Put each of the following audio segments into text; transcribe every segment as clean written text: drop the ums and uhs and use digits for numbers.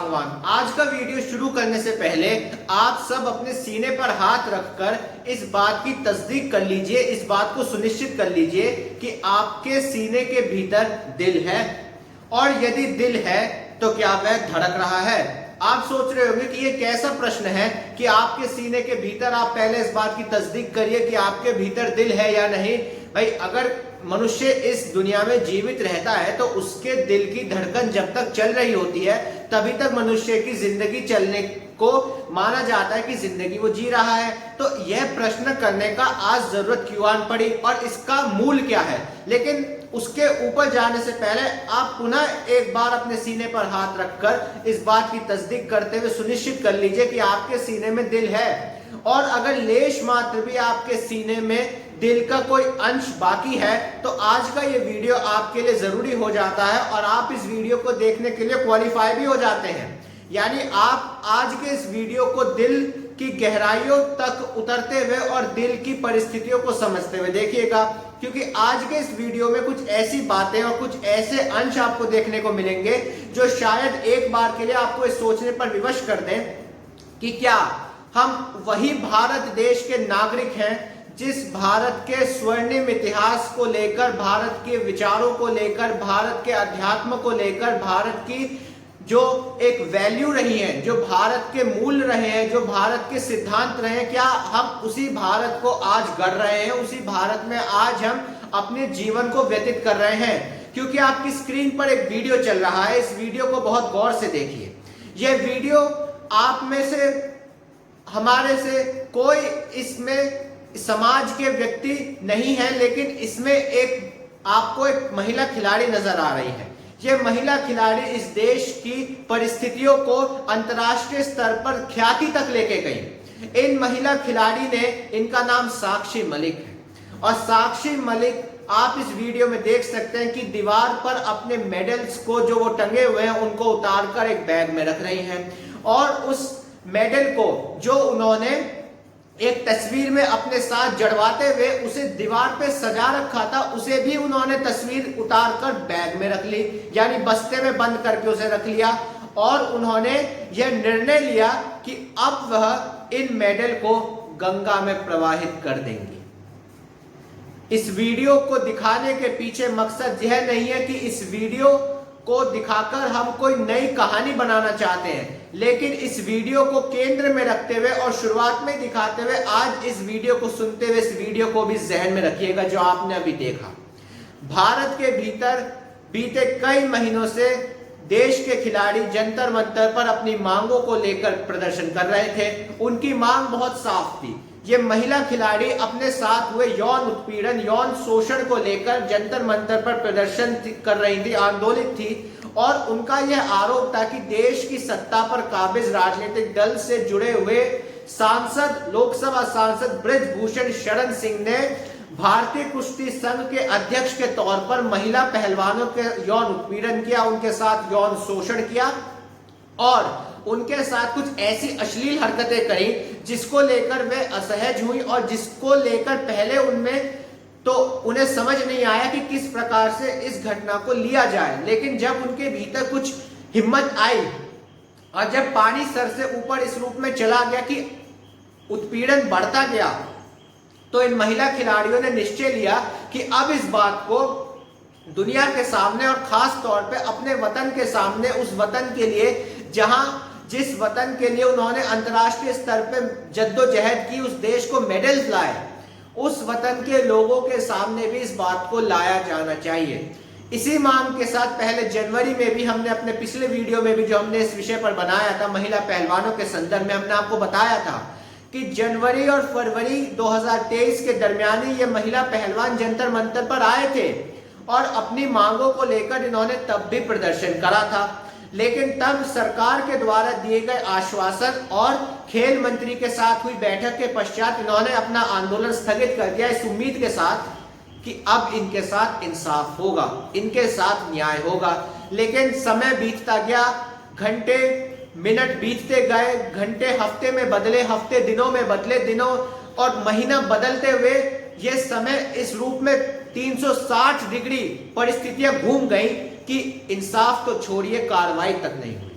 सांगवान। आज का वीडियो शुरू करने से पहले आप सब अपने सीने पर हाथ रखकर इस बात की तस्दीक कर लीजिए, इस बात को सुनिश्चित कर लीजिए कि आपके सीने के भीतर दिल है, और यदि दिल है तो क्या वह धड़क रहा है। आप सोच रहे होंगे कि ये कैसा प्रश्न है कि आपके सीने के भीतर, आप पहले इस बात की तस्दीक करिए कि आपके भीतर दिल है या नहीं। भाई, अगर मनुष्य इस दुनिया में जीवित रहता है तो उसके दिल की धड़कन जब तक चल रही होती है तभी तक मनुष्य की जिंदगी चलने को माना जाता है कि जिंदगी वो जी रहा है। तो यह प्रश्न करने का आज जरूरत क्यों आन पड़ी और इसका मूल क्या है। लेकिन उसके ऊपर जाने से पहले आप पुनः एक बार अपने सीने पर हाथ रखकर इस बात की तस्दीक करते हुए सुनिश्चित कर लीजिए कि आपके सीने में दिल है, और अगर लेश मात्र भी आपके सीने में दिल का कोई अंश बाकी है तो आज का ये वीडियो आपके लिए जरूरी हो जाता है और आप इस वीडियो को देखने के लिए क्वालिफाई भी हो जाते हैं। यानी आप आज के इस वीडियो को दिल की गहराइयों तक उतरते हुए और दिल की परिस्थितियों को समझते हुए देखिएगा, क्योंकि आज के इस वीडियो में कुछ ऐसी बातें और कुछ ऐसे अंश आपको देखने को मिलेंगे जो शायद एक बार के लिए आपको इस सोचने पर विवश कर दें कि क्या हम वही भारत देश के नागरिक हैं जिस भारत के स्वर्णिम इतिहास को लेकर, भारत के विचारों को लेकर, भारत के अध्यात्म को लेकर, भारत की जो एक वैल्यू रही है, जो भारत के मूल रहे हैं, जो भारत के सिद्धांत रहे हैं, क्या हम उसी भारत को आज गढ़ रहे हैं, उसी भारत में आज हम अपने जीवन को व्यतीत कर रहे हैं। क्योंकि आपकी स्क्रीन पर एक वीडियो चल रहा है, इस वीडियो को बहुत गौर से देखिए। यह वीडियो आप में से, हमारे से कोई इसमें समाज के व्यक्ति नहीं है, लेकिन इसमें आपको एक महिला खिलाड़ी नजर आ रही है। यह महिला खिलाड़ी इस देश की परिस्थितियों को अंतर्राष्ट्रीय स्तर पर ख्याति तक लेके गई। इन महिला खिलाड़ी ने, इनका नाम साक्षी मलिक है, और साक्षी मलिक आप इस वीडियो में देख सकते हैं कि दीवार पर अपने मेडल्स को, जो वो टंगे हुए हैं, उनको उतारकर एक बैग में रख रही हैं, और उस मेडल को जो उन्होंने एक तस्वीर में अपने साथ जड़वाते हुए उसे दीवार पे सजा रखा था, उसे भी उन्होंने तस्वीर उतारकर बैग में रख ली, यानी बस्ते में बंद करके उसे रख लिया। और उन्होंने यह निर्णय लिया कि अब वह इन मेडल को गंगा में प्रवाहित कर देंगी। इस वीडियो को दिखाने के पीछे मकसद यह नहीं है कि इस वीडियो को दिखाकर हम कोई नई कहानी बनाना चाहते हैं, लेकिन इस वीडियो को केंद्र में रखते हुए और शुरुआत में दिखाते हुए आज इस वीडियो को सुनते हुए इस वीडियो को भी जहन में रखिएगा जो आपने अभी देखा। भारत के भीतर बीते कई महीनों से देश के खिलाड़ी जंतर मंतर पर अपनी मांगों को लेकर प्रदर्शन कर रहे थे। उनकी मांग बहुत साफ थी। ये महिला खिलाड़ी अपने साथ हुए यौन उत्पीड़न, यौन शोषण को लेकर जंतर मंतर पर प्रदर्शन कर रही थी, आंदोलित थी, और उनका यह आरोप था कि देश की सत्ता पर काबिज राजनीतिक दल से जुड़े हुए सांसद, लोकसभा सांसद बृजभूषण शरण सिंह ने भारतीय कुश्ती संघ के अध्यक्ष के तौर पर महिला पहलवानों के यौन उत्पीड़न किया, उनके साथ यौन शोषण किया और उनके साथ कुछ ऐसी अश्लील हरकतें करी जिसको लेकर वे असहज हुई और जिसको लेकर पहले उनमें तो उन्हें समझ नहीं आया कि किस प्रकार से इस घटना को लिया जाए। लेकिन जब उनके भीतर कुछ हिम्मत आई और जब पानी सर से ऊपर इस रूप में चला गया कि उत्पीड़न बढ़ता गया, तो इन महिला खिलाड़ियों ने निश्चय लिया कि अब इस बात को दुनिया के सामने और खास तौर पे अपने वतन के सामने, उस वतन के लिए जिस वतन के लिए उन्होंने अंतर्राष्ट्रीय स्तर पे जद्दोजहद की, उस देश को मेडल्स लाए, उस वतन के लोगों के सामने भी इस बात को लाया जाना चाहिए। इसी मांग के साथ पहले जनवरी में भी हमने अपने पिछले वीडियो में भी जो हमने इस विषय पर बनाया था, महिला पहलवानों के संदर्भ में, हमने आपको बताया था कि जनवरी और फरवरी 2023 के दरमियान ये महिला पहलवान जंतर मंतर पर आए थे और अपनी मांगों को लेकर इन्होंने तब भी प्रदर्शन करा था। लेकिन तब सरकार के द्वारा दिए गए आश्वासन और खेल मंत्री के साथ हुई बैठक के पश्चात इन्होंने अपना आंदोलन स्थगित कर दिया, इस उम्मीद के साथ कि अब इनके साथ इंसाफ होगा, इनके साथ न्याय होगा। लेकिन समय बीतता गया, घंटे मिनट बीतते गए, घंटे हफ्ते में बदले, हफ्ते दिनों में बदले, दिनों और महीना बदलते हुए ये समय इस रूप में 360 डिग्री परिस्थितियां घूम गई कि इंसाफ तो छोड़िए, कार्रवाई तक नहीं हुई।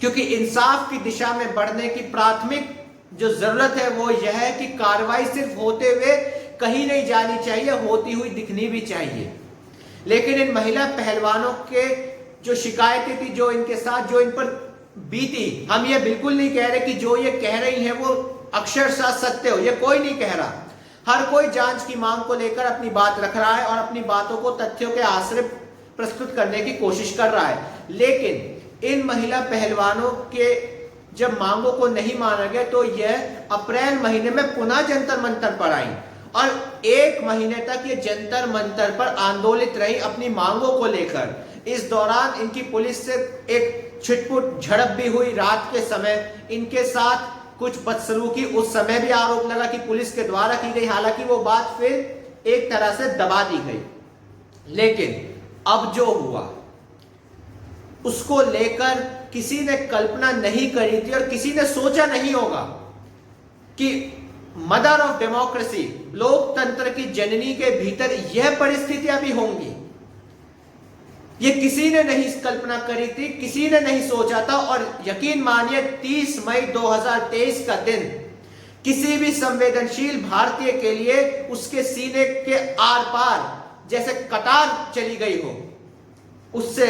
क्योंकि इंसाफ की दिशा में बढ़ने की प्राथमिक जो जरूरत है वो यह है कि कार्रवाई सिर्फ होते हुए कहीं नहीं जानी चाहिए, होती हुई दिखनी भी चाहिए। लेकिन इन महिला पहलवानों के जो शिकायतें थी, जो इनके साथ जो इन पर बीती, हम ये बिल्कुल नहीं कह रहे कि जो ये कह रही है वो अक्षरशः सत्य हो, ये कोई नहीं कह रहा। हर कोई जांच की मांग को लेकर अपनी बात रख रहा है और अपनी बातों को तथ्यों के आश्रय प्रस्तुत करने की कोशिश कर रहा है। लेकिन इन महिला पहलवानों के जब मांगों को नहीं माना गया तो यह अप्रैल महीने में पुनः जंतर मंतर पर आई और 1 महीने तक ये जंतर मंतर पर आंदोलित रही अपनी मांगों को लेकर। इस दौरान इनकी पुलिस से एक छिटपुट झड़प भी हुई। रात के समय इनके साथ कुछ बदसलूकी, उस समय भी आरोप लगा कि पुलिस के द्वारा की गई, हालांकि वो बात फिर एक तरह से दबा दी गई। लेकिन अब जो हुआ उसको लेकर किसी ने कल्पना नहीं करी थी और किसी ने सोचा नहीं होगा कि मदर ऑफ डेमोक्रेसी, लोकतंत्र की जननी के भीतर यह परिस्थितियां भी होंगी। ये किसी ने नहीं कल्पना करी थी, किसी ने नहीं सोचा था। और यकीन मानिए 30 मई 2023 का दिन किसी भी संवेदनशील भारतीय के लिए उसके सीने के आर पार जैसे कटार चली गई हो, उससे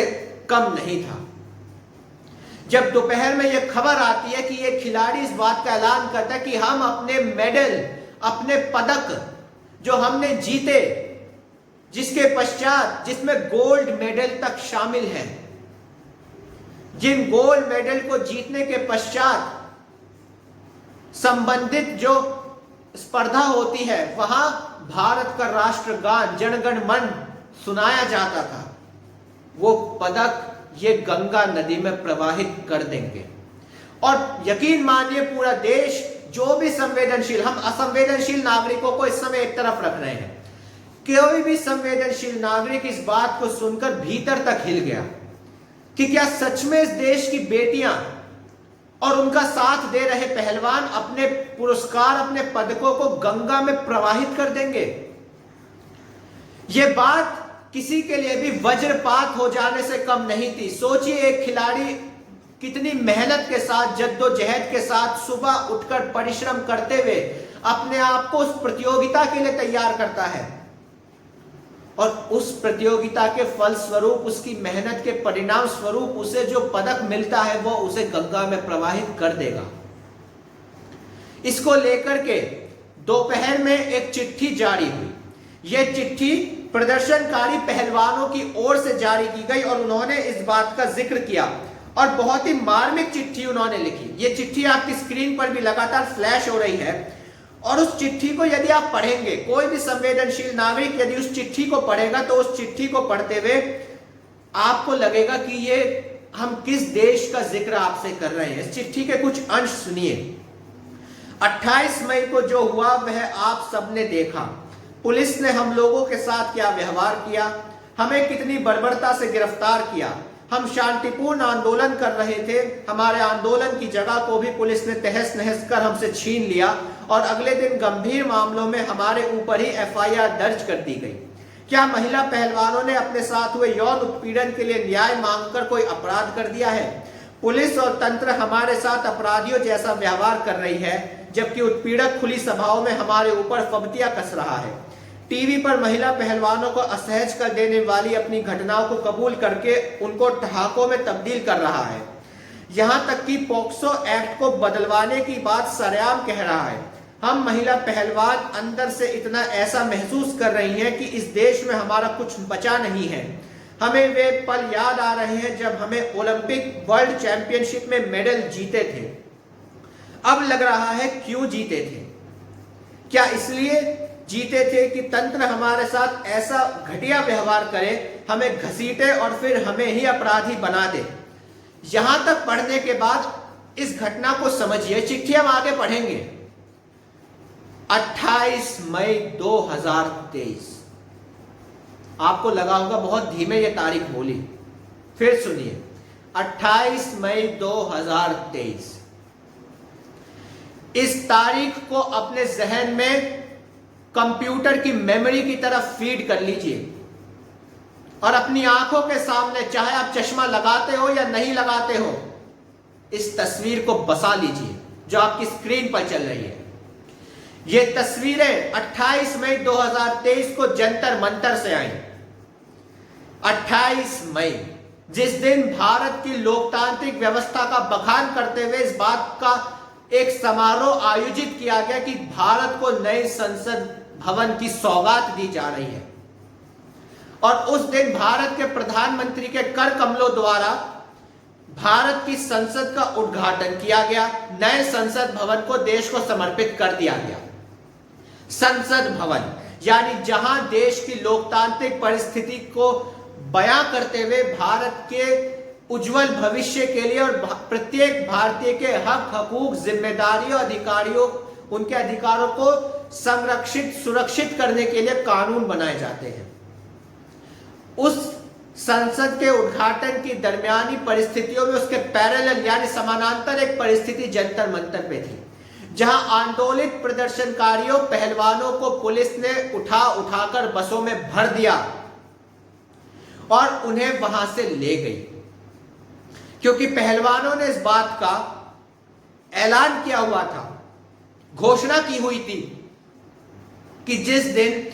कम नहीं था। जब दोपहर में यह खबर आती है कि यह खिलाड़ी इस बात का ऐलान करता है कि हम अपने मेडल, अपने पदक जो हमने जीते, जिसके पश्चात, जिसमें गोल्ड मेडल तक शामिल है, जिन गोल्ड मेडल को जीतने के पश्चात संबंधित जो स्पर्धा होती है वहां भारत का राष्ट्रगान जनगण मन सुनाया जाता था, वो पदक ये गंगा नदी में प्रवाहित कर देंगे। और यकीन मानिए पूरा देश, जो भी संवेदनशील, हम असंवेदनशील नागरिकों को इस समय एक तरफ रख रहे हैं, कोई भी संवेदनशील नागरिक इस बात को सुनकर भीतर तक हिल गया कि क्या सच में इस देश की बेटियां और उनका साथ दे रहे पहलवान अपने पुरस्कार, अपने पदकों को गंगा में प्रवाहित कर देंगे। यह बात किसी के लिए भी वज्रपात हो जाने से कम नहीं थी। सोचिए एक खिलाड़ी कितनी मेहनत के साथ, जद्दोजहद के साथ सुबह उठकर परिश्रम करते हुए अपने आप को उस प्रतियोगिता के लिए तैयार करता है और उस प्रतियोगिता के फल स्वरूप, उसकी मेहनत के परिणाम स्वरूप उसे जो पदक मिलता है वो उसे गंगा में प्रवाहित कर देगा। इसको लेकर के दोपहर में एक चिट्ठी जारी हुई। यह चिट्ठी प्रदर्शनकारी पहलवानों की ओर से जारी की गई और उन्होंने इस बात का जिक्र किया और बहुत ही मार्मिक चिट्ठी उन्होंने लिखी। यह चिट्ठी आपकी स्क्रीन पर भी लगातार फ्लैश हो रही है और उस चिट्ठी को यदि आप पढ़ेंगे, कोई भी संवेदनशील नागरिक यदि उस चिट्ठी को पढ़ेगा तो उस चिट्ठी को पढ़ते हुए आपको लगेगा कि ये हम किस देश का जिक्र आपसे कर रहे हैं। इस चिट्ठी के कुछ अंश सुनिए। 28 मई को जो हुआ वह आप सबने देखा। पुलिस ने हम लोगों के साथ क्या व्यवहार किया, हमें कितनी बर्बरता से गिरफ्तार किया। हम शांतिपूर्ण आंदोलन कर रहे थे, हमारे आंदोलन की जगह को भी पुलिस ने तहस नहस कर हमसे छीन लिया और अगले दिन गंभीर मामलों में हमारे ऊपर ही एफआईआर दर्ज कर दी गई। क्या महिला पहलवानों ने अपने साथ हुए यौन उत्पीड़न के लिए न्याय मांगकर कोई अपराध कर दिया है? पुलिस और तंत्र हमारे साथ अपराधियों जैसा व्यवहार कर रही है, जबकि उत्पीड़क खुली सभाओं में हमारे ऊपर फबतियां कस रहा है। टीवी पर महिला पहलवानों को असहज कर देने वाली अपनी घटनाओं को कबूल करके उनको ठहाकों में तब्दील कर रहा है। यहां तक कि पॉक्सो एक्ट को बदलवाने की बात सरेआम कह रहा है। हम महिला पहलवान अंदर से इतना ऐसा महसूस कर रही हैं कि इस देश में हमारा कुछ बचा नहीं है। हमें वे पल याद आ रहे हैं जब हमें ओलंपिक वर्ल्ड चैंपियनशिप में मेडल जीते थे। अब लग रहा है क्यों जीते थे? क्या इसलिए जीते थे कि तंत्र हमारे साथ ऐसा घटिया व्यवहार करे, हमें घसीटे और फिर हमें ही अपराधी बना दे? यहां तक पढ़ने के बाद इस घटना को समझिए। चिट्ठी हम आगे पढ़ेंगे। 28 मई 2023। आपको लगा होगा बहुत धीमे ये तारीख बोली, फिर सुनिए। 28 मई 2023। इस तारीख को अपने जहन में कंप्यूटर की मेमोरी की तरफ फीड कर लीजिए और अपनी आंखों के सामने, चाहे आप चश्मा लगाते हो या नहीं लगाते हो, इस तस्वीर को बसा लीजिए जो आपकी स्क्रीन पर चल रही है। ये तस्वीरें 28 मई 2023 को जंतर मंतर से आई। 28 मई, जिस दिन भारत की लोकतांत्रिक व्यवस्था का बखान करते हुए इस बात का एक समारोह आयोजित किया गया कि भारत को नए संसद भवन की सौगात दी जा रही है। और उस दिन भारत के प्रधानमंत्री के कर कमलों द्वारा भारत की संसद का उद्घाटन किया गया। नए संसद भवन को देश को समर्पित कर दिया गया। संसद भवन यानी जहां देश की लोकतांत्रिक परिस्थिति को बयां करते हुए भारत के उज्जवल भविष्य के लिए और प्रत्येक भारतीय के हक, हकूक, जिम्मेदारियों, अधिकारियों, उनके अधिकारों को संरक्षित, सुरक्षित करने के लिए कानून बनाए जाते हैं। उस संसद के उद्घाटन की दरमियानी परिस्थितियों में उसके पैरेलल यानी समानांतर एक परिस्थिति जंतर मंतर पे थी, जहां आंदोलित प्रदर्शनकारियों, पहलवानों को पुलिस ने उठाकर बसों में भर दिया और उन्हें वहां से ले गई, क्योंकि पहलवानों ने इस बात का ऐलान किया हुआ था, घोषणा की हुई थी कि जिस दिन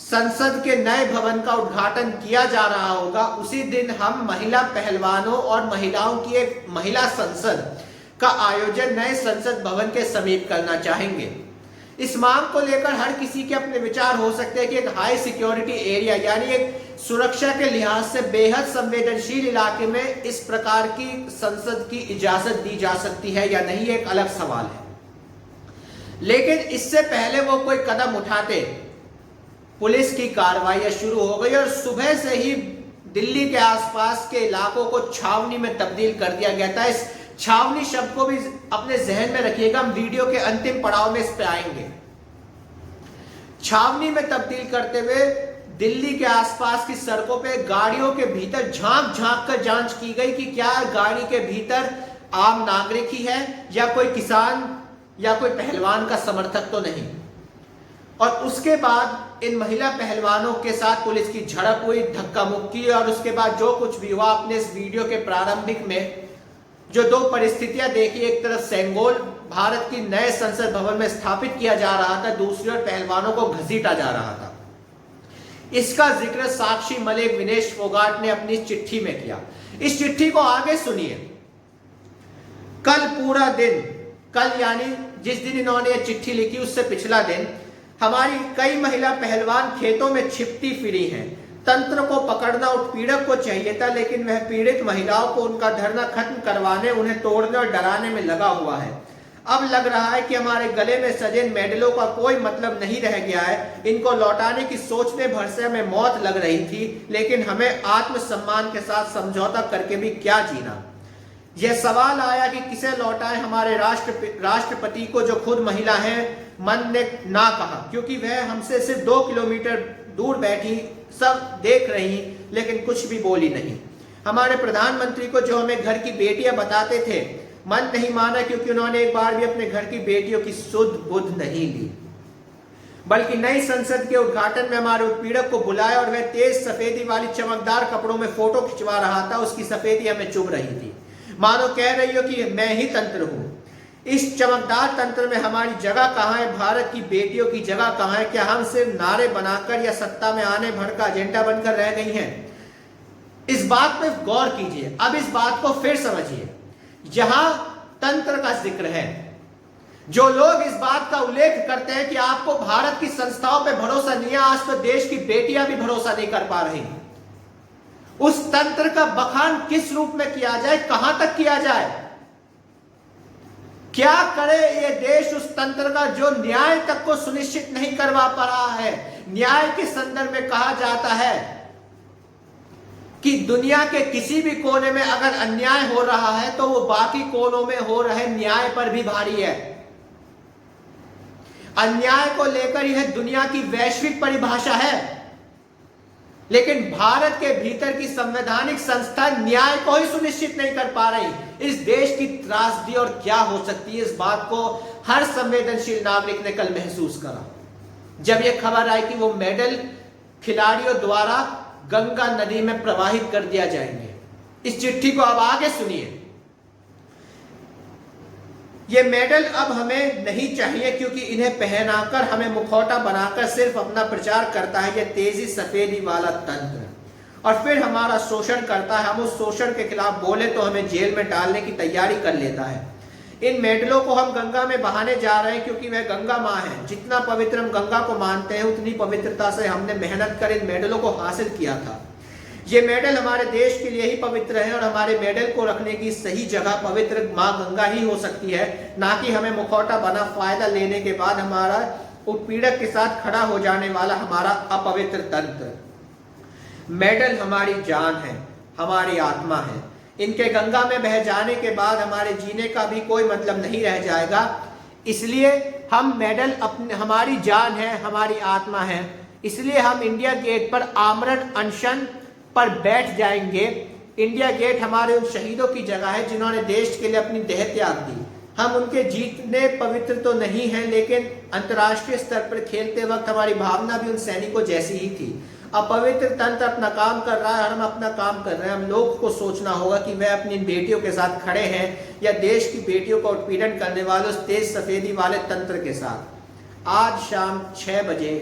संसद के नए भवन का उद्घाटन किया जा रहा होगा उसी दिन हम महिला पहलवानों और महिलाओं की एक महिला संसद का आयोजन नए संसद भवन के समीप करना चाहेंगे। इस मांग को लेकर हर किसी के अपने विचार हो सकते हैं कि एक हाई सिक्योरिटी एरिया यानी एक सुरक्षा के लिहाज से बेहद संवेदनशील इलाके में इस प्रकार की संसद की इजाजत दी जा सकती है या नहीं, एक अलग सवाल है। लेकिन इससे पहले वो कोई कदम उठाते, पुलिस की कार्रवाई शुरू हो गई और सुबह से ही दिल्ली के आसपास के इलाकों को छावनी में तब्दील कर दिया गया था। इस छावनी शब्द को भी अपने जहन में रखिएगा, हम वीडियो के अंतिम पड़ाव में इस पे आएंगे। छावनी में तब्दील करते हुए दिल्ली के आसपास की सड़कों पे गाड़ियों के भीतर झांक झांक कर जांच की गई कि क्या गाड़ी के भीतर आम नागरिक ही है या कोई किसान या कोई पहलवान का समर्थक तो नहीं। और उसके बाद इन महिला पहलवानों के साथ पुलिस की झड़प हुई, धक्का मुक्की, और उसके बाद जो कुछ भी हुआ आपने इस वीडियो के प्रारंभिक में जो दो परिस्थितियां देखी, एक तरफ सेंगोल भारत की नए संसद भवन में स्थापित किया जा रहा था, दूसरी ओर पहलवानों को घसीटा जा रहा था। इसका जिक्र साक्षी मलिक, विनेश फोगाट ने अपनी चिट्ठी में किया। इस चिट्ठी को आगे सुनिए। कल पूरा दिन, कल यानी जिस दिन इन्होंने ये चिट्ठी लिखी उससे पिछला दिन, हमारी कई महिला पहलवान खेतों में छिपती फिरी हैं। तंत्र को पकड़ना उत्पीड़क को चाहिए था, लेकिन वह पीड़ित महिलाओं को उनका धरना खत्म करवाने, उन्हें तोड़ने और डराने में लगा हुआ है। अब लग रहा है कि हमारे गले में सजे मेडलों का कोई मतलब नहीं रह गया है। इनको लौटाने की सोचने भर से हमें मौत लग रही थी, लेकिन हमें आत्मसम्मान के साथ समझौता करके भी क्या जीना। यह सवाल आया कि किसे लौटाएं, हमारे राष्ट्रपति को जो खुद महिला हैं। मन ने ना कहा, क्योंकि वह हमसे सिर्फ 2 किलोमीटर दूर बैठी, सब देख रही, लेकिन कुछ भी बोली नहीं। हमारे प्रधानमंत्री को जो हमें घर की बेटियां बताते थे, मन नहीं माना, क्योंकि उन्होंने एक बार भी अपने घर की बेटियों की सुध बुध नहीं ली, बल्कि नई संसद के उद्घाटन में हमारे उत्पीड़क को बुलाया और वह तेज सफेदी वाली चमकदार कपड़ों में फोटो खिंचवा रहा था। उसकी सफेदी हमें चुभ रही थी, मानो कह रही हो कि मैं ही तंत्र हूं। इस चमकदार तंत्र में हमारी जगह कहां है? भारत की बेटियों की जगह कहां है? क्या हम सिर्फ नारे बनाकर या सत्ता में आने भर का एजेंडा बनकर रह गई हैं? इस बात पे गौर कीजिए। अब इस बात को फिर समझिए। जहां तंत्र का जिक्र है, जो लोग इस बात का उल्लेख करते हैं कि आपको भारत की संस्थाओं पे भरोसा नहीं है, आज तो देश की बेटियां भी भरोसा नहीं कर पा रही। उस तंत्र का बखान किस रूप में किया जाए, कहां तक किया जाए? क्या करे ये देश उस तंत्र का जो न्याय तक को सुनिश्चित नहीं करवा पा रहा है? न्याय के संदर्भ में कहा जाता है कि दुनिया के किसी भी कोने में अगर अन्याय हो रहा है तो वो बाकी कोनों में हो रहे न्याय पर भी भारी है। अन्याय को लेकर यह दुनिया की वैश्विक परिभाषा है, लेकिन भारत के भीतर की संवैधानिक संस्था न्याय को ही सुनिश्चित नहीं कर पा रही। इस देश की त्रासदी और क्या हो सकती है, इस बात को हर संवेदनशील नागरिक ने कल महसूस करा जब यह खबर आई कि वो मेडल खिलाड़ियों द्वारा गंगा नदी में प्रवाहित कर दिया जाएंगे। इस चिट्ठी को अब आगे सुनिए। ये मेडल अब हमें नहीं चाहिए, क्योंकि इन्हें पहनाकर हमें मुखौटा बनाकर सिर्फ अपना प्रचार करता है ये तेजी सफेदी वाला तंत्र, और फिर हमारा शोषण करता है। हम उस शोषण के खिलाफ बोले तो हमें जेल में डालने की तैयारी कर लेता है। इन मेडलों को हम गंगा में बहाने जा रहे हैं, क्योंकि वह गंगा माँ है। जितना पवित्र हम गंगा को मानते हैं, उतनी पवित्रता से हमने मेहनत कर इन मेडलों को हासिल किया था। ये मेडल हमारे देश के लिए ही पवित्र है, और हमारे मेडल को रखने की सही जगह पवित्र माँ गंगा ही हो सकती है, ना कि हमें मुखौटा बना फायदा लेने के बाद हमारा उत्पीड़क के साथ खड़ा हो जाने वाला हमारा अपवित्र तंत्र। मेडल हमारी जान है, हमारी आत्मा है। इनके गंगा में बह जाने के बाद हमारे जीने का भी कोई मतलब नहीं रह जाएगा। इसलिए हम मेडल अपने, हमारी जान है, हमारी आत्मा है, इसलिए हम इंडिया गेट पर आमरण अनशन पर बैठ जाएंगे। इंडिया गेट हमारे उन शहीदों की जगह है जिन्होंने देश के लिए अपनी देह त्याग दी। हम उनके जीतने पवित्र तो नहीं हैं, लेकिन अंतर्राष्ट्रीय स्तर पर खेलते वक्त हमारी भावना भी उन सैनिकों जैसी ही थी। अपवित्र तंत्र अपना काम कर रहा है और हम अपना काम कर रहे हैं। हम लोगों को सोचना होगा कि वह अपनी बेटियों के साथ खड़े हैं या देश की बेटियों का उत्पीड़न करने वाले उस तेज सफेदी वाले तंत्र के साथ। आज शाम 6 बजे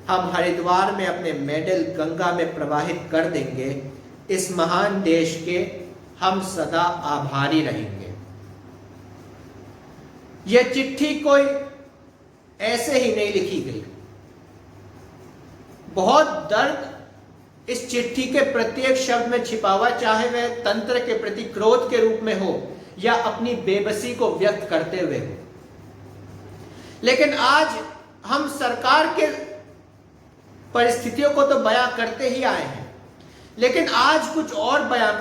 हम हरिद्वार में अपने मेडल गंगा में प्रवाहित कर देंगे। इस महान देश के हम सदा आभारी रहेंगे। यह चिट्ठी कोई ऐसे ही नहीं लिखी गई। बहुत दर्द इस चिट्ठी के प्रत्येक शब्द में छिपा हुआ, चाहे वह तंत्र के प्रति क्रोध के रूप में हो या अपनी बेबसी को व्यक्त करते हुए हो। लेकिन आज हम सरकार के परिस्थितियों को तो बयां करते ही आए हैं, लेकिन आज कुछ और बयां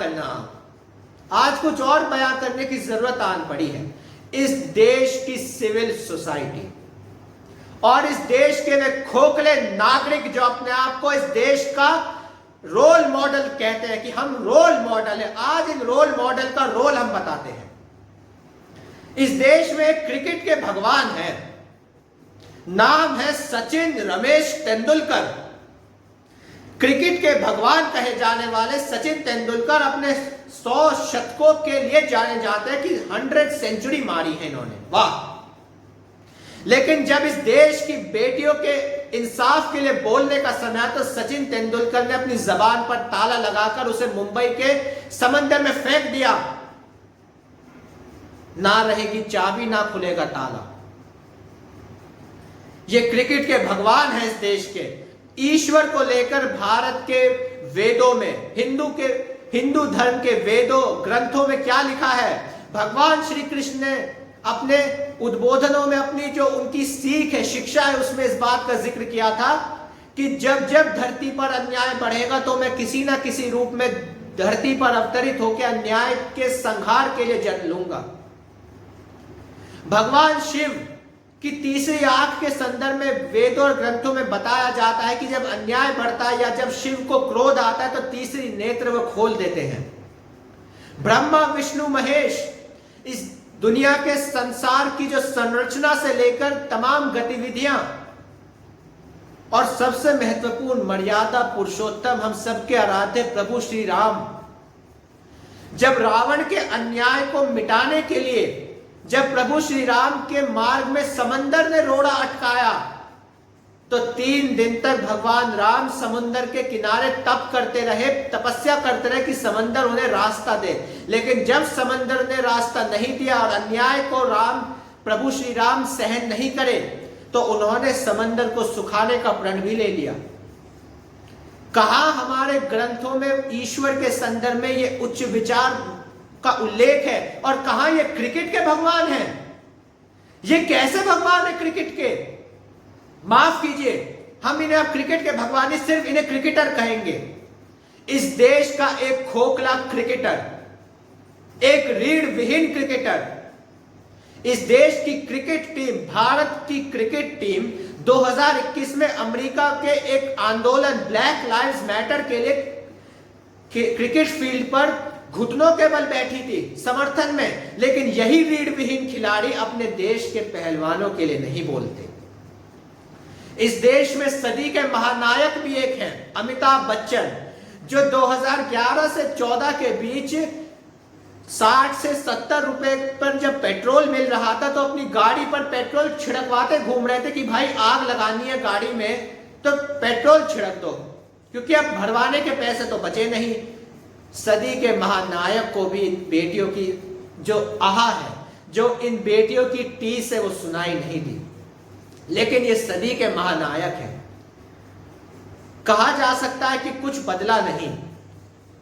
करने की जरूरत आन पड़ी है। इस देश की सिविल सोसाइटी और इस देश के वे खोखले नागरिक जो अपने आप को इस देश का रोल मॉडल कहते हैं कि हम रोल मॉडल है, आज इन रोल मॉडल का रोल हम बताते हैं। इस देश में एक क्रिकेट के भगवान है, नाम है सचिन रमेश तेंदुलकर। क्रिकेट के भगवान कहे जाने वाले सचिन तेंदुलकर अपने 100 शतकों के लिए जाने जाते हैं कि 100 सेंचुरी मारी है इन्होंने, वाह। लेकिन जब इस देश की बेटियों के इंसाफ के लिए बोलने का समय तो सचिन तेंदुलकर ने अपनी जबान पर ताला लगाकर उसे मुंबई के समंदर में फेंक दिया। ना रहेगी चाबी, ना खुलेगा ताला। ये क्रिकेट के भगवान है इस देश के। ईश्वर को लेकर भारत के वेदों में, हिंदू धर्म के वेदों ग्रंथों में क्या लिखा है? भगवान श्री कृष्ण ने अपने उद्बोधनों में अपनी जो उनकी सीख है, शिक्षा है, उसमें इस बात का जिक्र किया था कि जब जब धरती पर अन्याय बढ़ेगा तो मैं किसी ना किसी रूप में धरती पर अवतरित होकर अन्याय के संहार के लिए जन्म लूंगा। भगवान शिव की तीसरी आंख के संदर्भ में वेदों और ग्रंथों में बताया जाता है कि जब अन्याय बढ़ता है या जब शिव को क्रोध आता है तो तीसरी नेत्र वो खोल देते हैं। ब्रह्मा विष्णु महेश इस दुनिया के संसार की जो संरचना से लेकर तमाम गतिविधियां और सबसे महत्वपूर्ण मर्यादा पुरुषोत्तम हम सबके आराध्य प्रभु श्री राम, जब रावण के अन्याय को मिटाने के लिए जब प्रभु श्री राम के मार्ग में समंदर ने रोड़ा अटकाया तो 3 दिन तक भगवान राम समुद्र के किनारे तप करते रहे, तपस्या करते रहे कि समंदर उन्हें रास्ता दे। लेकिन जब समंदर ने रास्ता नहीं दिया और अन्याय को प्रभु श्री राम सहन नहीं करे तो उन्होंने समंदर को सुखाने का प्रण भी ले लिया। कहां हमारे ग्रंथों में ईश्वर के संदर्भ में ये उच्च विचार का उल्लेख है और कहां ये क्रिकेट के भगवान हैं? ये कैसे भगवान है क्रिकेट के? माफ कीजिए, हम इन्हें अब क्रिकेट के भगवान नहीं, सिर्फ इन्हें क्रिकेटर कहेंगे। इस देश का एक खोखला क्रिकेटर, एक रीढ़ विहीन क्रिकेटर, इस देश की क्रिकेट टीम, भारत की क्रिकेट टीम 2021 में अमेरिका के एक आंदोलन ब्लैक लाइव्स मैटर के लिए क्रिकेट फील्ड पर घुटनों के बल बैठी थी समर्थन में। लेकिन यही रीढ़ विहीन खिलाड़ी अपने देश के पहलवानों के लिए नहीं बोलते। इस देश में सदी के महानायक भी एक हैं, अमिताभ बच्चन, जो 2011 से 14 के बीच 60 से 70 रुपए पर जब पेट्रोल मिल रहा था तो अपनी गाड़ी पर पेट्रोल छिड़कवाते घूम रहे थे कि भाई आग लगानी है गाड़ी में तो पेट्रोल छिड़क दो, क्योंकि अब भरवाने के पैसे तो बचे नहीं। सदी के महानायक को भी बेटियों की जो आह है, जो इन बेटियों की टीस है, वो सुनाई नहीं दी। लेकिन ये सदी के महानायक हैं। कहा जा सकता है कि कुछ बदला नहीं।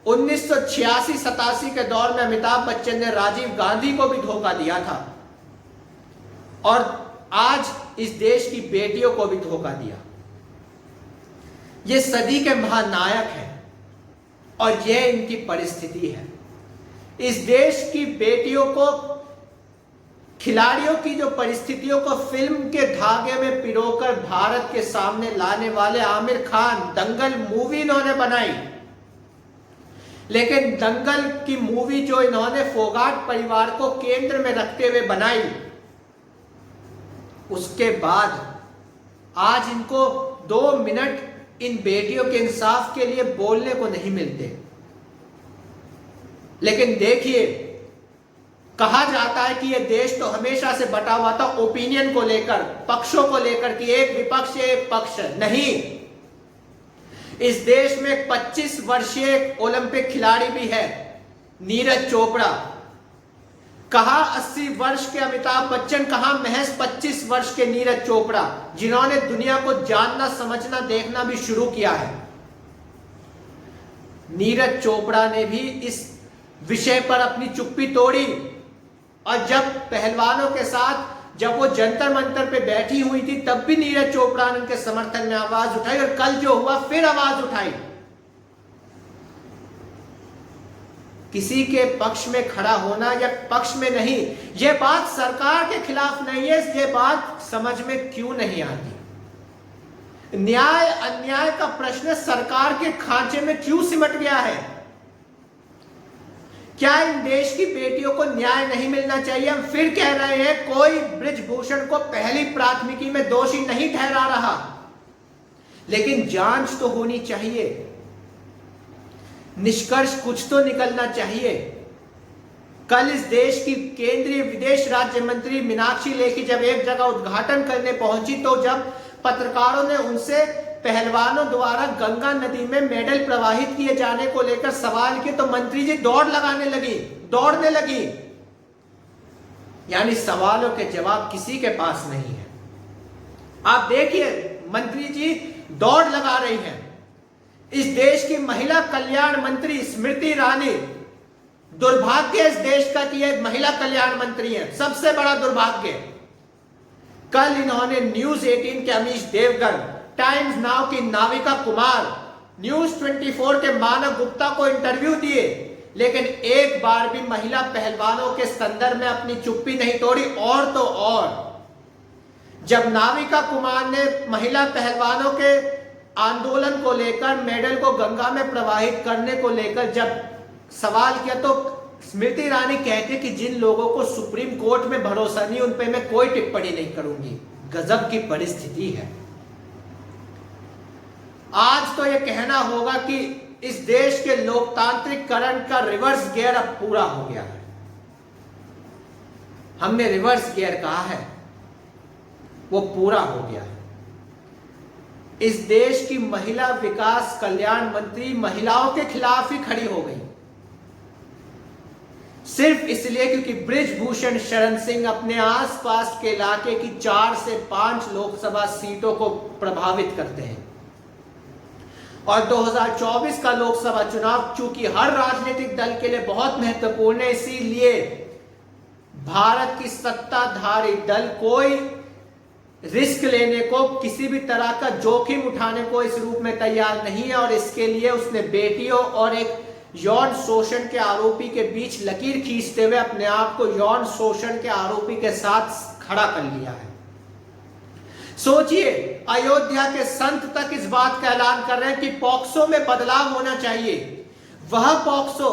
1986-87 के दौर में अमिताभ बच्चन ने राजीव गांधी को भी धोखा दिया था और आज इस देश की बेटियों को भी धोखा दिया। ये सदी के महानायक हैं और यह इनकी परिस्थिति है। इस देश की बेटियों को, खिलाड़ियों की जो परिस्थितियों को फिल्म के धागे में पिरोकर भारत के सामने लाने वाले आमिर खान, दंगल मूवी इन्होंने बनाई। लेकिन दंगल की मूवी जो इन्होंने फोगाट परिवार को केंद्र में रखते हुए बनाई, उसके बाद आज इनको 2 मिनट इन बेटियों के इंसाफ के लिए बोलने को नहीं मिलते। लेकिन देखिए, कहा जाता है कि यह देश तो हमेशा से बटा हुआ था ओपिनियन को लेकर, पक्षों को लेकर, कि एक विपक्ष एक पक्ष। नहीं, इस देश में 25 वर्षीय ओलंपिक खिलाड़ी भी है, नीरज चोपड़ा। कहा 80 वर्ष के अमिताभ बच्चन, कहा महज 25 वर्ष के नीरज चोपड़ा, जिन्होंने दुनिया को जानना, समझना, देखना भी शुरू किया है। नीरज चोपड़ा ने भी इस विषय पर अपनी चुप्पी तोड़ी और जब पहलवानों के साथ जब वो जंतर मंतर पे बैठी हुई थी तब भी नीरज चोपड़ा ने उनके समर्थन में आवाज उठाई और कल जो हुआ फिर आवाज उठाई। किसी के पक्ष में खड़ा होना या पक्ष में नहीं, यह बात सरकार के खिलाफ नहीं है, यह बात समझ में क्यों नहीं आती। न्याय अन्याय का प्रश्न सरकार के खांचे में क्यों सिमट गया है? क्या इन देश की बेटियों को न्याय नहीं मिलना चाहिए? हम फिर कह रहे हैं, कोई बृजभूषण को पहली प्राथमिकी में दोषी नहीं ठहरा रहा, लेकिन जांच तो होनी चाहिए, निष्कर्ष कुछ तो निकलना चाहिए। कल इस देश की केंद्रीय विदेश राज्य मंत्री मीनाक्षी लेखी जब एक जगह उद्घाटन करने पहुंची तो जब पत्रकारों ने उनसे पहलवानों द्वारा गंगा नदी में मेडल प्रवाहित किए जाने को लेकर सवाल किए तो मंत्री जी दौड़ने लगी। यानी सवालों के जवाब किसी के पास नहीं है। आप देखिए, मंत्री जी दौड़ लगा रही हैं। इस देश की महिला कल्याण मंत्री स्मृति ईरानी, दुर्भाग्य इस देश का कि यह महिला कल्याण मंत्री है, सबसे बड़ा दुर्भाग्य। कल इन्होंने न्यूज 18 के अमीश देवगन, टाइम्स नाउ की नाविका कुमार, न्यूज 24 के मानव गुप्ता को इंटरव्यू दिए, लेकिन एक बार भी महिला पहलवानों के संदर्भ में अपनी चुप्पी नहीं तोड़ी। और तो और जब नाविका कुमार ने महिला पहलवानों के आंदोलन को लेकर, मेडल को गंगा में प्रवाहित करने को लेकर जब सवाल किया तो स्मृति ईरानी कहते कि जिन लोगों को सुप्रीम कोर्ट में भरोसा नहीं उन पे मैं कोई टिप्पणी नहीं करूंगी। गजब की परिस्थिति है। आज तो यह कहना होगा कि इस देश के लोकतांत्रिककरण का रिवर्स गियर अब पूरा हो गया है। हमने रिवर्स गियर कहा है, वो पूरा हो गया है। इस देश की महिला विकास कल्याण मंत्री महिलाओं के खिलाफ ही खड़ी हो गई, सिर्फ इसलिए क्योंकि बृजभूषण शरण सिंह अपने आसपास के इलाके की 4 से 5 लोकसभा सीटों को प्रभावित करते हैं। और 2024 का लोकसभा चुनाव चूंकि हर राजनीतिक दल के लिए बहुत महत्वपूर्ण है, इसीलिए भारत की सत्ताधारी दल कोई रिस्क लेने को, किसी भी तरह का जोखिम उठाने को इस रूप में तैयार नहीं है। और इसके लिए उसने बेटियों और एक यौन शोषण के आरोपी के बीच लकीर खींचते हुए अपने आप को यौन शोषण के आरोपी के साथ खड़ा कर लिया है। सोचिए, अयोध्या के संत तक इस बात का ऐलान कर रहे हैं कि पॉक्सो में बदलाव होना चाहिए। वह पॉक्सो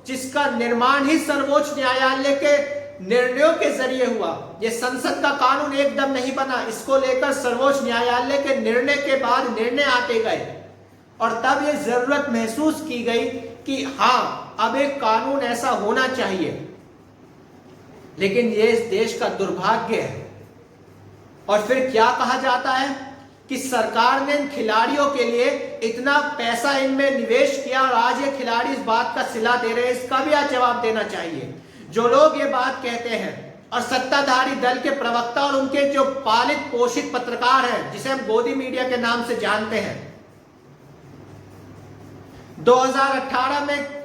जिसका निर्माण ही सर्वोच्च न्यायालय के निर्णयों के जरिए हुआ, यह संसद का कानून एकदम नहीं बना, इसको लेकर सर्वोच्च न्यायालय के निर्णय के बाद निर्णय आते गए और तब यह जरूरत महसूस की गई कि हाँ, अब एक कानून ऐसा होना चाहिए। लेकिन ये इस देश का दुर्भाग्य है। और फिर क्या कहा जाता है कि सरकार ने इन खिलाड़ियों के लिए इतना पैसा इनमें निवेश किया और आज ये खिलाड़ी इस बात का सिला दे रहे हैं। इसका भी आज जवाब देना चाहिए। जो लोग ये बात कहते हैं और सत्ताधारी दल के प्रवक्ता और उनके जो पालित पोषित पत्रकार हैं, जिसे हम गोदी मीडिया के नाम से जानते हैं, 2018 में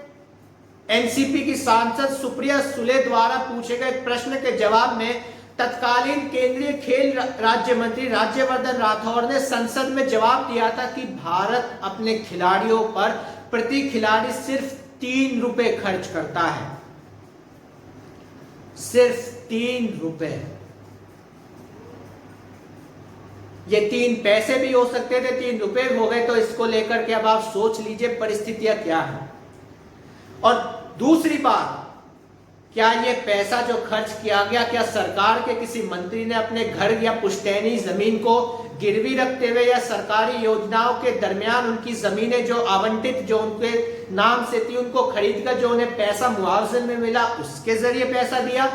एनसीपी की सांसद सुप्रिया सुले द्वारा पूछे गए प्रश्न के जवाब में तत्कालीन केंद्रीय खेल राज्य मंत्री राज्यवर्धन राठौड़ ने संसद में जवाब दिया था कि भारत अपने खिलाड़ियों पर प्रति खिलाड़ी सिर्फ 3 रुपए खर्च करता है। सिर्फ 3 रुपए। ये 3 पैसे भी हो सकते थे, 3 रुपए हो गए। तो इसको लेकर के अब आप सोच लीजिए परिस्थितियां क्या है। और दूसरी बात, क्या ये पैसा जो खर्च किया गया, क्या सरकार के किसी मंत्री ने अपने घर या पुश्तैनी जमीन को गिरवी रखते हुए या सरकारी योजनाओं के दरमियान उनकी जमीनें जो आवंटित जो उनके नाम से थी उनको खरीदकर जो उन्हें पैसा मुआवजे में मिला उसके जरिए पैसा दिया?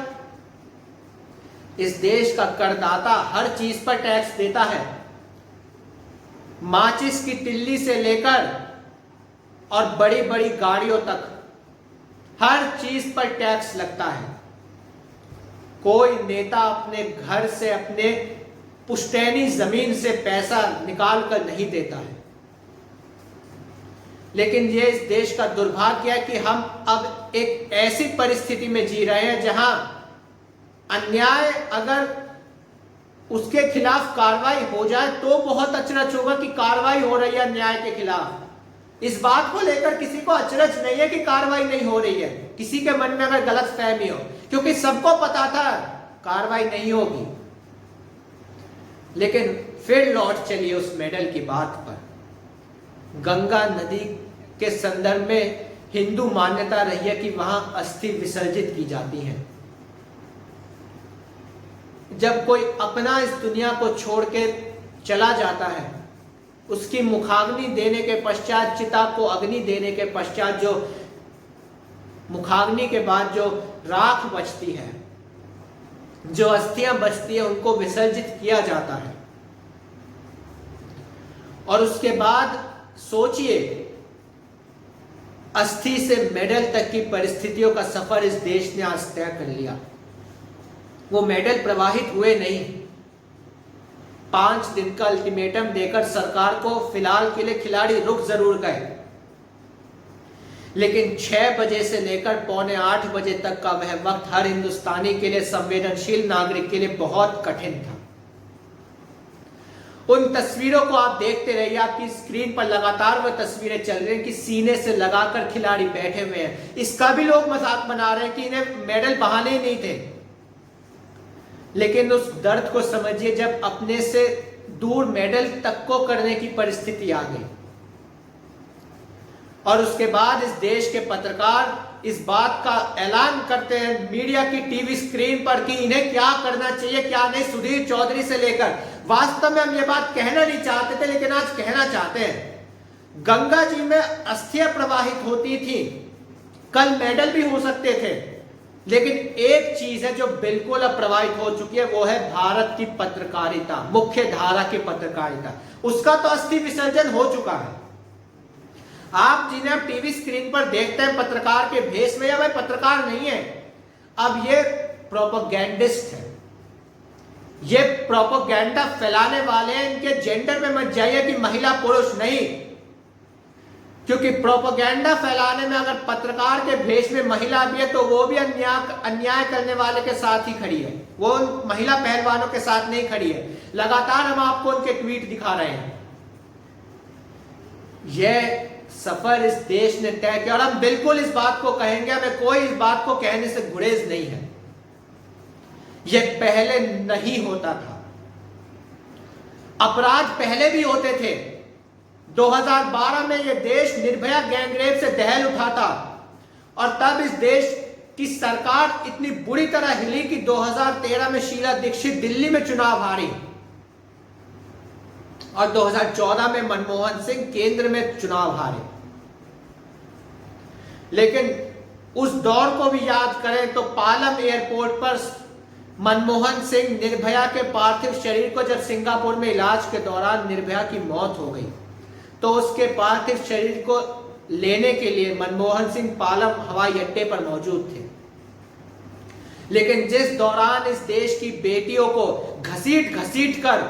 इस देश का करदाता हर चीज पर टैक्स देता है। माचिस की तिल्ली से लेकर और बड़ी बड़ी गाड़ियों तक हर चीज पर टैक्स लगता है। कोई नेता अपने घर से अपने पुश्तैनी जमीन से पैसा निकाल कर नहीं देता है। लेकिन ये इस देश का दुर्भाग्य है कि हम अब एक ऐसी परिस्थिति में जी रहे हैं जहां अन्याय अगर उसके खिलाफ कार्रवाई हो जाए तो बहुत अचरज होगा कि कार्रवाई हो रही है अन्याय के खिलाफ। इस बात को लेकर किसी को अचरज नहीं है कि कार्रवाई नहीं हो रही है। किसी के मन में अगर गलत फहमी हो, क्योंकि सबको पता था कार्रवाई नहीं होगी। लेकिन फिर लौट चलिए उस मेडल की बात पर। गंगा नदी के संदर्भ में हिंदू मान्यता रही है कि वहां अस्थि विसर्जित की जाती हैं। जब कोई अपना इस दुनिया को छोड़ के चला जाता है, उसकी मुखाग्नि देने के पश्चात, चिता को अग्नि देने के पश्चात जो मुखाग्नि के बाद जो राख बचती है, जो अस्थियां बचती है, उनको विसर्जित किया जाता है। और उसके बाद सोचिए, अस्थि से मेडल तक की परिस्थितियों का सफर इस देश ने आज तय कर लिया। वो मेडल प्रवाहित हुए नहीं। 5 दिन का अल्टीमेटम देकर सरकार को फिलहाल के लिए खिलाड़ी रुक जरूर गए, लेकिन 6 बजे से लेकर पौने 8 बजे तक का वह वक्त हर हिंदुस्तानी के लिए, संवेदनशील नागरिक के लिए बहुत कठिन था। उन तस्वीरों को आप देखते रहिए। आपकी स्क्रीन पर लगातार वह तस्वीरें चल रही हैं कि सीने से लगाकर खिलाड़ी बैठे हुए हैं। इसका भी लोग मजाक बना रहे हैं कि इन्हें मेडल बहाने ही नहीं थे। लेकिन उस दर्द को समझिए जब अपने से दूर मेडल तक को करने की परिस्थिति आ गई। और उसके बाद इस देश के पत्रकार इस बात का ऐलान करते हैं मीडिया की टीवी स्क्रीन पर कि इन्हें क्या करना चाहिए, क्या नहीं। सुधीर चौधरी से लेकर, वास्तव में हम ये बात कहना नहीं चाहते थे, लेकिन आज कहना चाहते हैं। गंगा जी में अस्थियां प्रवाहित होती थी, कल मेडल भी हो सकते थे, लेकिन एक चीज है जो बिल्कुल अब प्रवाहित हो चुकी है, वो है भारत की पत्रकारिता, मुख्य धारा की पत्रकारिता। उसका तो अस्थि विसर्जन हो चुका है। आप जिन्हें आप टीवी स्क्रीन पर देखते हैं पत्रकार के भेष में, या वह पत्रकार नहीं है, अब ये प्रोपेगेंडिस्ट है, ये प्रोपेगेंडा फैलाने वाले हैं। इनके जेंडर में मत जाइए कि महिला पुरुष नहीं, क्योंकि प्रोपेगेंडा फैलाने में अगर पत्रकार के भेष में महिला भी है तो वो भी अन्याय करने वाले के साथ ही खड़ी है, वो महिला पहलवानों के साथ नहीं खड़ी है। लगातार हम आपको उनके ट्वीट दिखा रहे हैं। यह सफर इस देश ने तय किया और हम बिल्कुल इस बात को कहेंगे, हमें कोई इस बात को कहने से गुरेज नहीं है। यह पहले नहीं होता था, अपराध पहले भी होते थे। 2012 में यह देश निर्भया गैंगरेप से दहल उठा था और तब इस देश की सरकार इतनी बुरी तरह हिली कि 2013 में शीला दीक्षित दिल्ली में चुनाव हारी और 2014 में मनमोहन सिंह केंद्र में चुनाव हारे। लेकिन उस दौर को भी याद करें तो पालम एयरपोर्ट पर मनमोहन सिंह निर्भया के पार्थिव शरीर को जब सिंगापुर में इलाज के दौरान निर्भया की मौत हो गई तो उसके पार्थिव शरीर को लेने के लिए मनमोहन सिंह पालम हवाई अड्डे पर मौजूद थे। लेकिन जिस दौरान इस देश की बेटियों को घसीट घसीट कर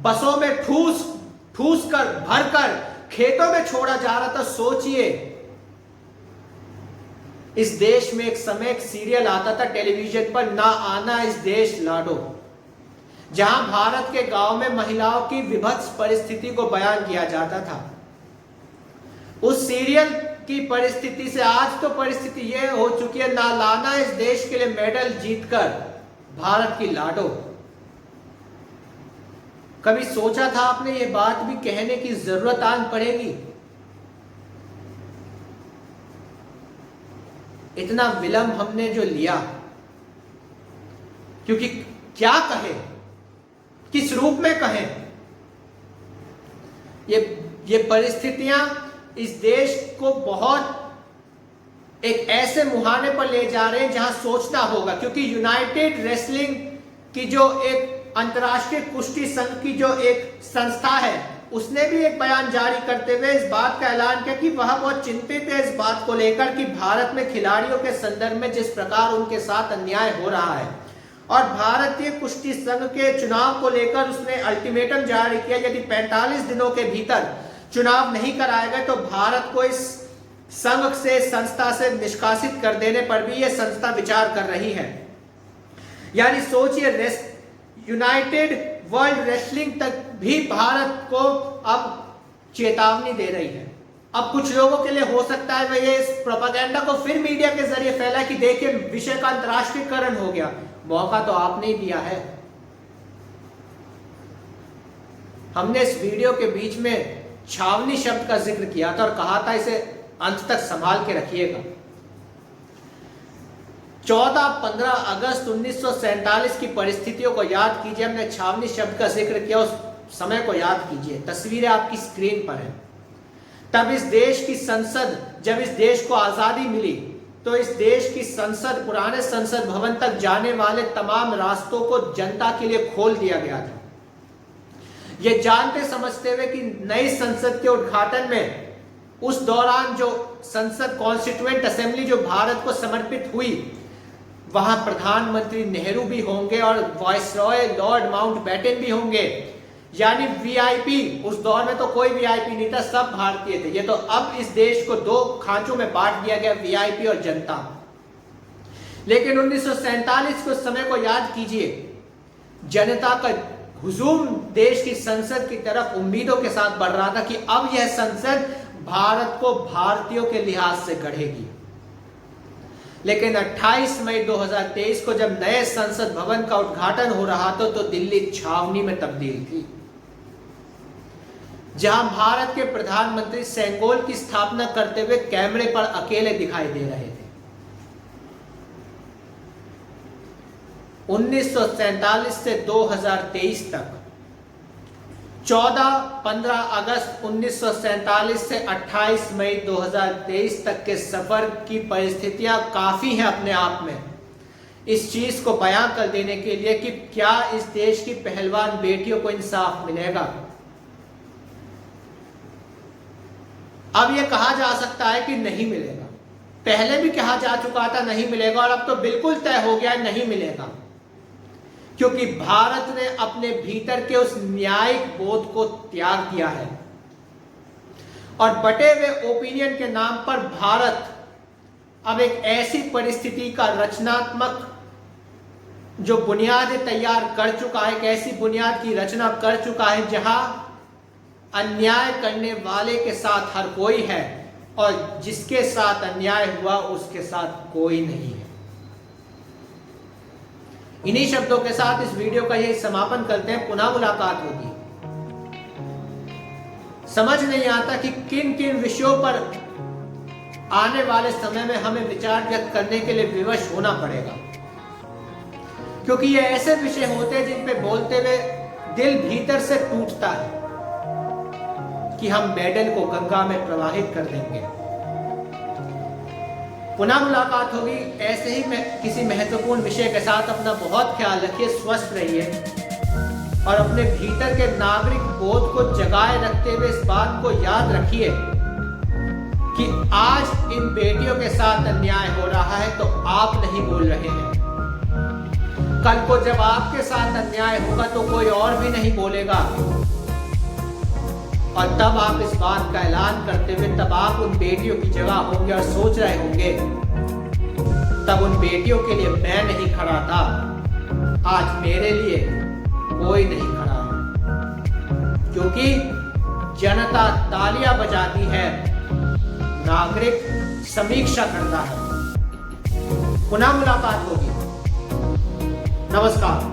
बसों में ठूस कर भरकर खेतों में छोड़ा जा रहा था, सोचिए इस देश में एक समय एक सीरियल आता था टेलीविजन पर, ना आना इस देश लाडो, जहां भारत के गांव में महिलाओं की विभत्स परिस्थिति को बयान किया जाता था। उस सीरियल की परिस्थिति से आज तो परिस्थिति यह हो चुकी है, ना लाना इस देश के लिए मेडल जीतकर भारत की लाडो। कभी सोचा था आपने ये बात भी कहने की जरूरत आन पड़ेगी? इतना विलंब हमने जो लिया, क्योंकि क्या कहे, किस रूप में कहें? ये परिस्थितियां इस देश को बहुत एक ऐसे मुहाने पर ले जा रहे हैं जहां सोचना होगा, क्योंकि यूनाइटेड रेसलिंग की जो एक अंतर्राष्ट्रीय कुश्ती संघ की जो एक संस्था है, उसने भी एक बयान जारी करते हुए इस बात का ऐलान किया कि वह बहुत चिंतित है इस बात को लेकर कि भारत में खिलाड़ियों के संदर्भ में जिस प्रकार उनके साथ अन्याय हो रहा है, और भारतीय कुश्ती संघ के चुनाव को लेकर उसने अल्टीमेटम जारी किया, यदि 45 दिनों के भीतर चुनाव नहीं कराए गए तो भारत को इस संघ से, संस्था से निष्कासित कर देने पर भी यह संस्था विचार कर रही है। यानी सोचिए, यूनाइटेड वर्ल्ड रेसलिंग तक भी भारत को अब चेतावनी दे रही है। अब कुछ लोगों के लिए हो सकता है वह इस प्रोपेगेंडा को फिर मीडिया के जरिए फैला कि देखिए विषय का अंतरराष्ट्रीयकरण हो गया। मौका तो आपने ही दिया है। हमने इस वीडियो के बीच में छावनी शब्द का जिक्र किया था और कहा था इसे अंत तक संभाल के रखिएगा। 14-15 अगस्त 1947 की परिस्थितियों को याद कीजिए। हमने छावनी शब्द का जिक्र किया, उस समय को याद कीजिए। तस्वीरें आपकी स्क्रीन पर हैं। तब इस देश की संसद, जब इस देश को आजादी मिली तो इस देश की संसद, पुराने संसद भवन तक जाने वाले तमाम रास्तों को जनता के लिए खोल दिया गया था। यह जानते समझते हुए कि नई संसद के उद्घाटन में उस दौरान जो संसद कॉन्स्टिट्यूएंट असेंबली जो भारत को समर्पित हुई, वहां प्रधानमंत्री नेहरू भी होंगे और वायसरॉय लॉर्ड माउंटबेटन भी होंगे। यानी वीआईपी, उस दौर में तो कोई वीआईपी नहीं था, सब भारतीय थे। ये तो अब इस देश को दो खांचों में बांट दिया गया, वीआईपी और जनता। लेकिन 1947 के समय को याद कीजिए। जनता का हुजूम देश की संसद की तरफ उम्मीदों के साथ बढ़ रहा था कि अब यह संसद भारत को भारतीयों के लिहाज से गढ़ेगी। लेकिन 28 मई 2023 को जब नए संसद भवन का उद्घाटन हो रहा था तो दिल्ली छावनी में तब्दील थी, जहां भारत के प्रधानमंत्री सेंगोल की स्थापना करते हुए कैमरे पर अकेले दिखाई दे रहे थे। 1947 से 2023 तक, 14-15 अगस्त 1947 से 28 मई 2023 तक के सफर की परिस्थितियां काफी हैं अपने आप में इस चीज को बयां कर देने के लिए कि क्या इस देश की पहलवान बेटियों को इंसाफ मिलेगा। अब यह कहा जा सकता है कि नहीं मिलेगा, पहले भी कहा जा चुका था नहीं मिलेगा, और अब तो बिल्कुल तय हो गया नहीं मिलेगा, क्योंकि भारत ने अपने भीतर के उस न्यायिक बोध को त्याग दिया है और बटे हुए ओपिनियन के नाम पर भारत अब एक ऐसी परिस्थिति का रचनात्मक जो बुनियादें तैयार कर चुका है, एक ऐसी बुनियाद की रचना कर चुका है जहां अन्याय करने वाले के साथ हर कोई है और जिसके साथ अन्याय हुआ उसके साथ कोई नहीं है। इन्हीं शब्दों के साथ इस वीडियो का यही समापन करते हैं। पुनः मुलाकात होगी। समझ नहीं आता कि किन किन विषयों पर आने वाले समय में हमें विचार व्यक्त करने के लिए विवश होना पड़ेगा, क्योंकि ये ऐसे विषय होते हैं जिन पे बोलते हुए दिल भीतर से टूटता है कि हम मेडल को गंगा में प्रवाहित कर देंगे। पुनः मुलाकात होगी ऐसे ही किसी महत्वपूर्ण विषय के साथ। अपना बहुत ख्याल रखिए, स्वस्थ रहिए और अपने भीतर के नागरिक बोध को जगाए रखते हुए इस बात को याद रखिए कि आज इन बेटियों के साथ अन्याय हो रहा है तो आप नहीं बोल रहे हैं। कल को जब आपके साथ अन्याय होगा तो कोई और भी नहीं बोलेगा, और तब आप इस बात का ऐलान करते हुए तब आप उन बेटियों की जगह होंगे और सोच रहे होंगे तब उन बेटियों के लिए मैं नहीं खड़ा था, आज मेरे लिए कोई नहीं खड़ा है। क्योंकि जनता तालियां बजाती है, नागरिक समीक्षा करता है। पुनः मुलाकात होगी। नमस्कार।